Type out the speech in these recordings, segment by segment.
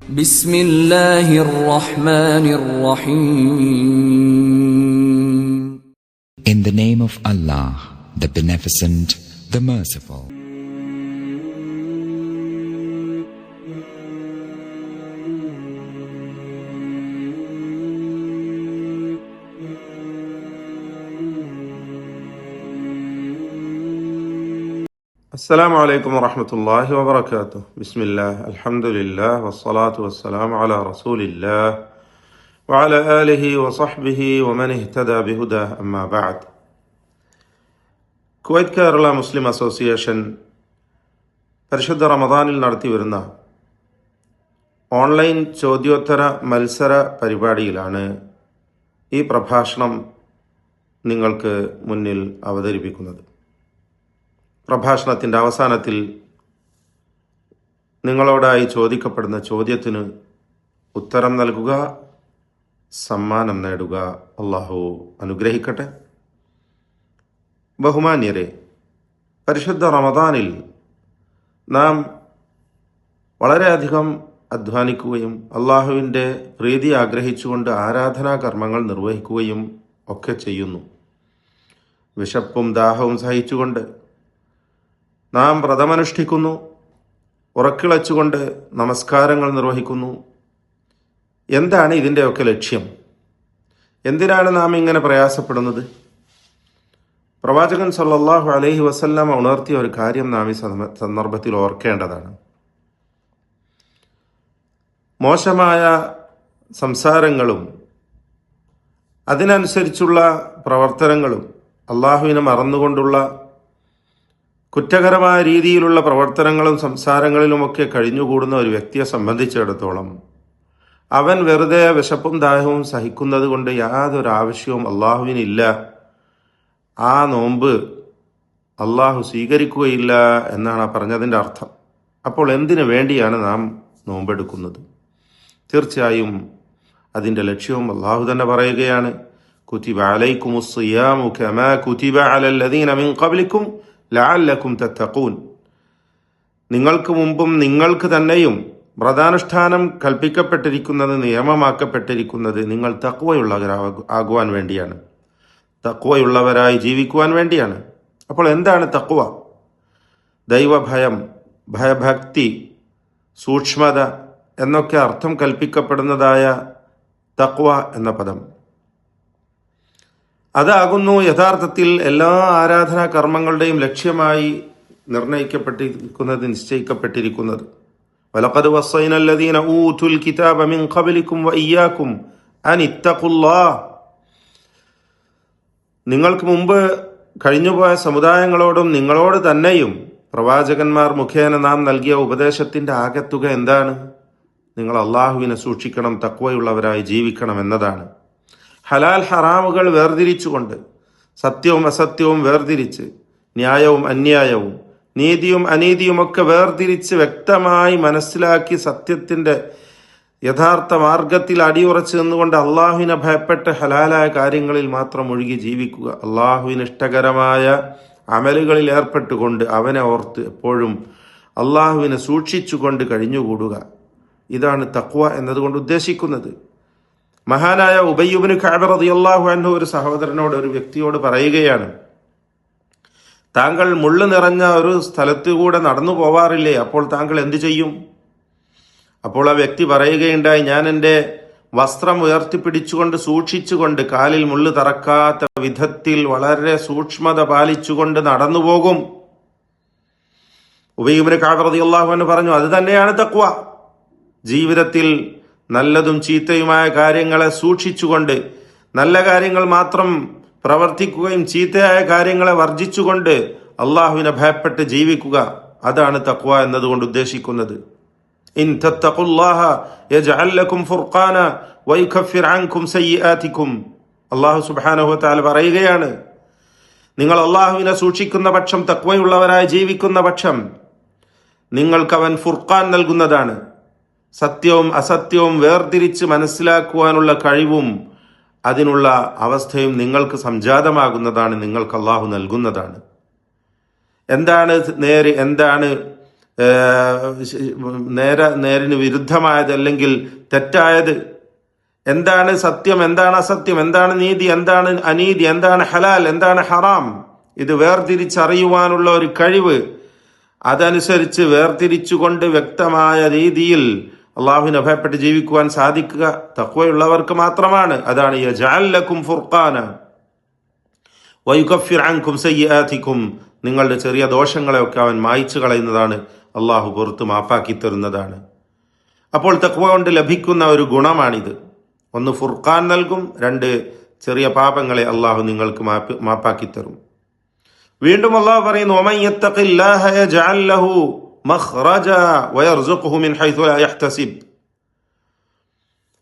ബിസ്മില്ലാഹിർ റഹ്മാനിർ റഹീം. In the name of Allah, the Beneficent, the Merciful. അസ്സലാമു അലൈക്കും വറഹ്മത്തുള്ളാഹി വബറകാതുഹു. ബിസ്മില്ലാഹ് അൽഹംദുലില്ലാഹ് വസ്സലാത്തു വസ്സലാമു അലാ റസൂലില്ലാഹ് വഅലാ ആലിഹി വസഹ്ബിഹി വമൻ ഇഹ്തദാ ബിഹുദാഹ് അമ്മാ ബഅദ്. കുവൈറ്റ് കേരള മുസ്ലിം അസോസിയേഷൻ പരിശുദ്ധ റമദാനിൽ നടത്തിവരുന്ന ഓൺലൈൻ ചോദ്യോത്തര മത്സര പരിപാടിയിലാണ് ഈ പ്രഭാഷണം നിങ്ങൾക്ക് മുന്നിൽ അവതരിപ്പിക്കുന്നത്. പ്രഭാഷണത്തിൻ്റെ അവസാനത്തിൽ നിങ്ങളോടായി ചോദിക്കപ്പെടുന്ന ചോദ്യത്തിന് ഉത്തരം നൽകുക, സമ്മാനം നേടുക. അള്ളാഹു അനുഗ്രഹിക്കട്ടെ. ബഹുമാന്യരെ, പരിശുദ്ധ റമദാനിൽ നാം വളരെയധികം അധ്വാനിക്കുകയും അള്ളാഹുവിൻ്റെ പ്രീതി ആഗ്രഹിച്ചുകൊണ്ട് ആരാധനാ കർമ്മങ്ങൾ നിർവഹിക്കുകയും ഒക്കെ ചെയ്യുന്നു. വിശപ്പും ദാഹവും സഹിച്ചുകൊണ്ട് നാം വ്രതമനുഷ്ഠിക്കുന്നു, ഉറക്കിളച്ചുകൊണ്ട് നമസ്കാരങ്ങൾ നിർവഹിക്കുന്നു. എന്താണ് ഇതിൻ്റെയൊക്കെ ലക്ഷ്യം? എന്തിനാണ് നാം ഇങ്ങനെ പ്രയാസപ്പെടുന്നത്? പ്രവാചകൻ സല്ലല്ലാഹു അലൈഹി വസല്ലമ ഉണർത്തിയ ഒരു കാര്യം നാം ഈ സന്ദർഭത്തിൽ ഓർക്കേണ്ടതാണ്. മോശമായ സംസാരങ്ങളും അതിനനുസരിച്ചുള്ള പ്രവർത്തനങ്ങളും അള്ളാഹുവിനെ മറന്നുകൊണ്ടുള്ള കുറ്റകരമായ രീതിയിലുള്ള പ്രവർത്തനങ്ങളും സംസാരങ്ങളിലുമൊക്കെ കഴിഞ്ഞുകൂടുന്ന ഒരു വ്യക്തിയെ സംബന്ധിച്ചിടത്തോളം അവൻ വെറുതെ വിശപ്പും ദാഹവും സഹിക്കുന്നത് കൊണ്ട് യാതൊരു ആവശ്യവും അള്ളാഹുവിനില്ല. ആ നോമ്പ് അള്ളാഹു സ്വീകരിക്കുകയില്ല എന്നാണ് പറഞ്ഞതിൻ്റെ അർത്ഥം. അപ്പോൾ എന്തിനു വേണ്ടിയാണ് നാം നോമ്പെടുക്കുന്നത്? തീർച്ചയായും അതിൻ്റെ ലക്ഷ്യവും അള്ളാഹു തന്നെ പറയുകയാണ്. കുതിബ അലൈക്കുമുസ് സിയാമു കമാ കുതിബ അലൽ ലദീന മിൻ ഖബ്ലിക്കും ലഅല്ലക്കും തത്തഖൂൻ. നിങ്ങൾക്ക് മുമ്പും നിങ്ങൾക്ക് തന്നെയും വ്രതാനുഷ്ഠാനം കൽപ്പിക്കപ്പെട്ടിരിക്കുന്നത്, നിയമമാക്കപ്പെട്ടിരിക്കുന്നത് നിങ്ങൾ തഖ്വയുള്ളവരാകുവാൻ വേണ്ടിയാണ്, തഖ്വയുള്ളവരായി ജീവിക്കുവാൻ വേണ്ടിയാണ്. അപ്പോൾ എന്താണ് തഖ്വ? ദൈവഭയം, ഭയഭക്തി, സൂക്ഷ്മത എന്നൊക്കെ അർത്ഥം കൽപ്പിക്കപ്പെടുന്നതായ തഖ്വ എന്ന പദം, അതാകുന്നു യഥാർത്ഥത്തിൽ എല്ലാ ആരാധനാ കർമ്മങ്ങളുടെയും ലക്ഷ്യമായി നിശ്ചയിക്കപ്പെട്ടിരിക്കുന്നത്. വലഖദ് വസ്സൈന അല്ലദീന ഊതുൽ കിതാബ മിൻ ഖബ്ലിക്കും വഇയ്യാക്കും അൻ ഇത്തഖുല്ലാഹ്. നിങ്ങൾക്ക് മുമ്പ് കഴിഞ്ഞുപോയ സമുദായങ്ങളോടും നിങ്ങളോട് തന്നെയും പ്രവാചകന്മാർ മുഖേന നാം നൽകിയ ഉപദേശത്തിന്റെ ആകത്തുക എന്താണ്? നിങ്ങൾ അള്ളാഹുവിനെ സൂക്ഷിക്കണം, തഖ്വയുള്ളവരായി ജീവിക്കണം എന്നതാണ്. ഹലാൽ ഹറാമുകൾ വേർതിരിച്ചുകൊണ്ട്, സത്യവും അസത്യവും വേർതിരിച്ച്, ന്യായവും അന്യായവും നീതിയും അനീതിയുമൊക്കെ വേർതിരിച്ച് വ്യക്തമായി മനസ്സിലാക്കി സത്യത്തിൻ്റെ യഥാർത്ഥ മാർഗത്തിൽ അടിയുറച്ച് നിന്നുകൊണ്ട് അള്ളാഹുവിനെ ഭയപ്പെട്ട് ഹലാലായ കാര്യങ്ങളിൽ മാത്രം ഒഴുകി ജീവിക്കുക. അള്ളാഹുവിന് ഇഷ്ടകരമായ അമലുകളിൽ ഏർപ്പെട്ടുകൊണ്ട് അവനെ ഓർത്ത് എപ്പോഴും അള്ളാഹുവിനെ സൂക്ഷിച്ചുകൊണ്ട് കഴിഞ്ഞുകൂടുക. ഇതാണ് തഖ്വ എന്നതുകൊണ്ട് ഉദ്ദേശിക്കുന്നത്. മഹാനായ ഉബയ്യ് ഇബ്നു കഅബ് റളിയല്ലാഹു അൻഹു ഒരു സഹോദരനോട്, ഒരു വ്യക്തിയോട് പറയുകയാണ്, താങ്കൾ മുള്ളു നിറഞ്ഞ ഒരു സ്ഥലത്തുകൂടെ നടന്നു പോവാറില്ലേ? അപ്പോൾ താങ്കൾ എന്തു ചെയ്യും? അപ്പോൾ ആ വ്യക്തി പറയുകയുണ്ടായി, ഞാൻ എൻ്റെ വസ്ത്രം ഉയർത്തിപ്പിടിച്ചുകൊണ്ട് സൂക്ഷിച്ചുകൊണ്ട് കാലിൽ മുള്ളു തറക്കാത്ത വിധത്തിൽ വളരെ സൂക്ഷ്മത പാലിച്ചുകൊണ്ട് നടന്നു പോകും. ഉബയ്യ് ഇബ്നു കഅബ് റളിയല്ലാഹു അൻഹു പറഞ്ഞു, അത് തന്നെയാണ് തഖ്വ. ജീവിതത്തിൽ നല്ലതും ചീത്തയുമായ കാര്യങ്ങളെ സൂക്ഷിച്ചുകൊണ്ട് നല്ല കാര്യങ്ങൾ മാത്രം പ്രവർത്തിക്കുകയും ചീത്തയായ കാര്യങ്ങളെ വർജിച്ചുകൊണ്ട് അള്ളാഹുവിനെ ഭയപ്പെട്ട് ജീവിക്കുക. അതാണ് തഖ്വ എന്നതുകൊണ്ട് ഉദ്ദേശിക്കുന്നത്. ഇൻ തത്തഖുല്ലാഹ യജ്അൽ ലക്കും ഫുർഖാന വയുകഫിർ അൻകും സയ്യിആതികും. അള്ളാഹു സുബ്ഹാനഹു വ തആല പറയുകയാണ്, നിങ്ങൾ അള്ളാഹുവിനെ സൂക്ഷിക്കുന്ന പക്ഷം, തഖ്വയുള്ളവരായി ജീവിക്കുന്ന പക്ഷം നിങ്ങൾക്കവൻ ഫുർഖാൻ നൽകുന്നതാണ്. സത്യവും അസത്യവും വേർതിരിച്ച് മനസ്സിലാക്കുവാനുള്ള കഴിവും അതിനുള്ള അവസ്ഥയും നിങ്ങൾക്ക് സംജാതമാകുന്നതാണ്, നിങ്ങൾക്ക് അള്ളാഹു നൽകുന്നതാണ്. എന്താണ് നേര്, എന്താണ് നേരിന് വിരുദ്ധമായത് അല്ലെങ്കിൽ തെറ്റായത്, എന്താണ് സത്യം, എന്താണ് അസത്യം, എന്താണ് നീതി, എന്താണ് അനീതി, എന്താണ് ഹലാൽ, എന്താണ് ഹറാം, ഇത് വേർതിരിച്ചറിയുവാനുള്ള ഒരു കഴിവ്, അതനുസരിച്ച് വേർതിരിച്ചുകൊണ്ട് വ്യക്തമായ രീതിയിൽ അള്ളാഹുവിനെ ഭയപ്പെട്ട് ജീവിക്കുവാൻ സാധിക്കുക തഖ്വയുള്ളവർക്ക് മാത്രമാണ്. അതാണ് യജഅൽ ലക്കും ഫുർഖാന വയുകഫിർ അൻകും സയ്യിആതികും, നിങ്ങളുടെ ചെറിയ ദോഷങ്ങളെയൊക്കെ അവൻ മായ്ച്ചു കളയുന്നതാണ്, അള്ളാഹു പുറത്ത് മാപ്പാക്കി തരുന്നതാണ്. അപ്പോൾ തഖ്വ കൊണ്ട് ലഭിക്കുന്ന ഒരു ഗുണമാണിത്. ഒന്ന്, ഫുർഖാൻ നൽകും. രണ്ട്, ചെറിയ പാപങ്ങളെ അള്ളാഹു നിങ്ങൾക്ക് മാപ്പാക്കി തരും. വീണ്ടും അള്ളാഹു പറയുന്നു, വമൻ യത്തഖില്ലാഹ യജ്അൽ ലഹു മഖ്റജ വയർസുഖുഹു മിൻ ഹൈഥു ലാ യഹ്തസിബ്.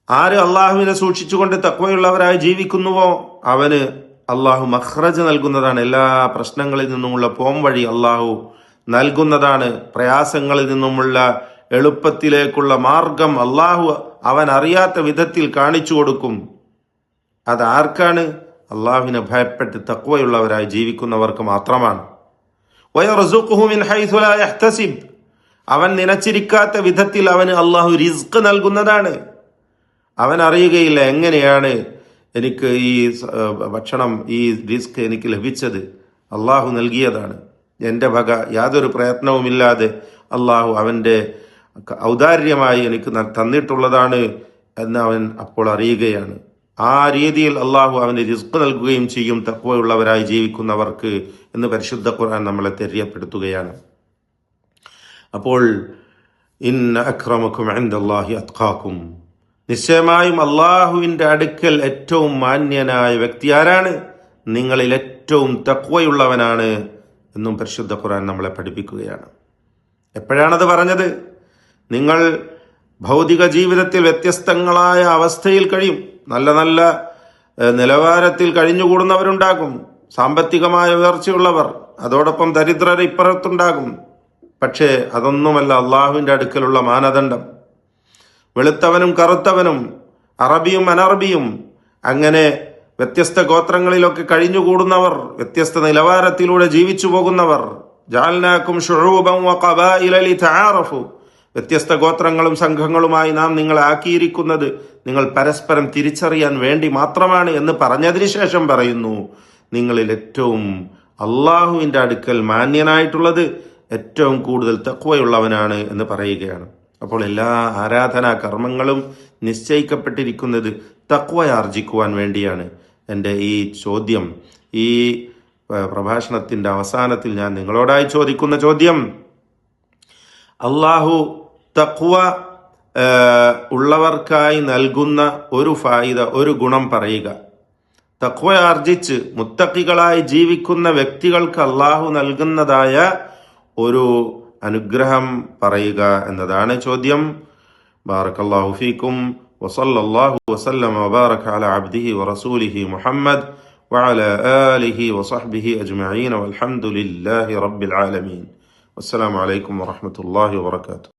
ആര് അള്ളാഹുവിനെ സൂക്ഷിച്ചുകൊണ്ട് തഖ്വയുള്ളവരായി ജീവിക്കുന്നുവോ അവന് അള്ളാഹു മഖ്റജ് നൽകുന്നതാണ്. എല്ലാ പ്രശ്നങ്ങളിൽ നിന്നുമുള്ള പോം വഴി അള്ളാഹു നൽകുന്നതാണ്. പ്രയാസങ്ങളിൽ നിന്നുമുള്ള എളുപ്പത്തിലേക്കുള്ള മാർഗം അള്ളാഹു അവൻ അറിയാത്ത വിധത്തിൽ കാണിച്ചു കൊടുക്കും. അതാർക്കാണ്? അള്ളാഹുവിനെ ഭയപ്പെട്ട് തഖ്വയുള്ളവരായി ജീവിക്കുന്നവർക്ക് മാത്രമാണ്. വയർസുഖുഹു മിൻ ഹൈഥു ലാ യഹ്തസിബ്, അവൻ നനച്ചിരിക്കാത്ത വിധത്തിൽ അവന് അള്ളാഹു റിസ്ക് നൽകുന്നതാണ്. അവൻ അറിയുകയില്ല എങ്ങനെയാണ് എനിക്ക് ഈ ഭക്ഷണം, ഈ റിസ്ക് എനിക്ക് ലഭിച്ചത്, അള്ളാഹു നൽകിയതാണ്, എൻ്റെ വക യാതൊരു പ്രയത്നവുമില്ലാതെ അള്ളാഹു അവൻ്റെ ഔദാര്യമായി എനിക്ക് തന്നിട്ടുള്ളതാണ് എന്ന് അവൻ അപ്പോൾ അറിയുകയാണ്. ആ രീതിയിൽ അള്ളാഹു അവന് റിസ്ക് നൽകുകയും ചെയ്യും തഖ്വയുള്ളവരായി ജീവിക്കുന്നവർക്ക് എന്ന് പരിശുദ്ധ ഖുർആൻ നമ്മളെ തെര്യപ്പെടുത്തുകയാണ്. അപ്പോൾ ഇന്ന അക്രമക്കും ഇൻദല്ലാഹി അത്ഖാക്കും, നിശ്ചയമായും അള്ളാഹുവിൻ്റെ അടുക്കൽ ഏറ്റവും മാന്യനായ വ്യക്തി ആരാണ്? നിങ്ങളിൽ ഏറ്റവും തഖ്വയുള്ളവനാണ് എന്നും പരിശുദ്ധ ഖുർആൻ നമ്മളെ പഠിപ്പിക്കുകയാണ്. എപ്പോഴാണത് പറഞ്ഞത്? നിങ്ങൾ ഭൗതിക ജീവിതത്തിൽ വ്യത്യസ്തങ്ങളായ അവസ്ഥയിൽ കഴിയും. നല്ല നല്ല നിലവാരത്തിൽ കഴിഞ്ഞുകൂടുന്നവരുണ്ടാകും, സാമ്പത്തികമായ ഉയർച്ചയുള്ളവർ, അതോടൊപ്പം ദരിദ്രർ ഇപ്പുറത്തുണ്ടാകും. പക്ഷേ അതൊന്നുമല്ല അള്ളാഹുവിൻ്റെ അടുക്കലുള്ള മാനദണ്ഡം. വെളുത്തവനും കറുത്തവനും, അറബിയും അനറബിയും, അങ്ങനെ വ്യത്യസ്ത ഗോത്രങ്ങളിലൊക്കെ കഴിഞ്ഞുകൂടുന്നവർ, വ്യത്യസ്ത നിലവാരത്തിലൂടെ ജീവിച്ചു പോകുന്നവർ, ജഅൽനാകും ശുഊബൻ വഖബായില ലിതആറഫു, വ്യത്യസ്ത ഗോത്രങ്ങളും സംഘങ്ങളുമായി നാം നിങ്ങളെ ആക്കിയിരിക്കുന്നത് നിങ്ങൾ പരസ്പരം തിരിച്ചറിയാൻ വേണ്ടി മാത്രമാണ് എന്ന് പറഞ്ഞതിന് ശേഷം പറയുന്നു, നിങ്ങളിൽ ഏറ്റവും അള്ളാഹുവിൻ്റെ അടുക്കൽ മാന്യനായിട്ടുള്ളത് ഏറ്റവും കൂടുതൽ തഖ്വയുള്ളവനാണ് എന്ന് പറയുകയാണ്. അപ്പോൾ എല്ലാ ആരാധനാ കർമ്മങ്ങളും നിശ്ചയിക്കപ്പെട്ടിരിക്കുന്നത് തഖ്വയാർജിക്കുവാൻ വേണ്ടിയാണ്. എൻ്റെ ഈ ചോദ്യം, ഈ പ്രഭാഷണത്തിൻ്റെ അവസാനത്തിൽ ഞാൻ നിങ്ങളോടായി ചോദിക്കുന്ന ചോദ്യം, അള്ളാഹു തഖ്വ ഉള്ളവർക്കായി നൽകുന്ന ഒരു ഫായിദ, ഒരു ഗുണം പറയുക. തഖ്വ ആർജിച്ച് മുത്തഖികളായി ജീവിക്കുന്ന വ്യക്തികൾക്ക് അള്ളാഹു നൽകുന്നതായ ഒരു അനുഗ്രഹം പറയുക എന്നതാണ് ചോദ്യം. ബാറക്കല്ലാഹു ഫീക്കും വസല്ലല്ലാഹു വസല്ലമ വബാറക അലാ അബ്ദിഹി വറസൂലിഹി മുഹമ്മദ് വഅലാ ആലിഹി വസഹ്ബിഹി അജ്മഈൻ വൽഹംദുലില്ലാഹി റബ്ബിൽ ആലമീൻ. അസ്സലാമു അലൈക്കും വറഹ്മത്തുള്ളാഹി വബറകാതുഹു.